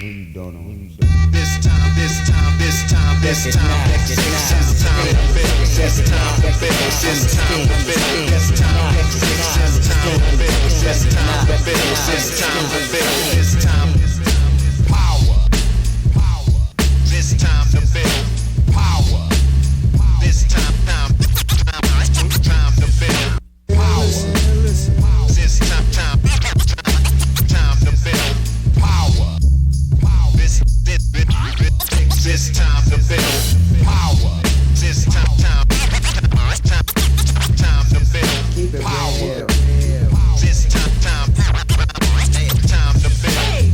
This time, this time, this time, this time, this time, this time, this time, this time, this time, this time, power, this time to build power, this time to build power, this time to build power. This time to build power. This time to build power. This time to build power. This time to build power.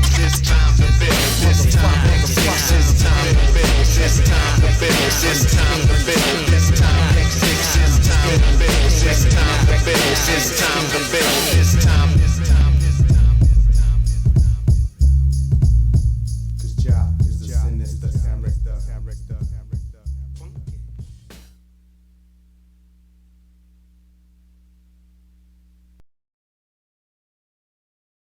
This time to build. This time to build. This time to build. This time to build.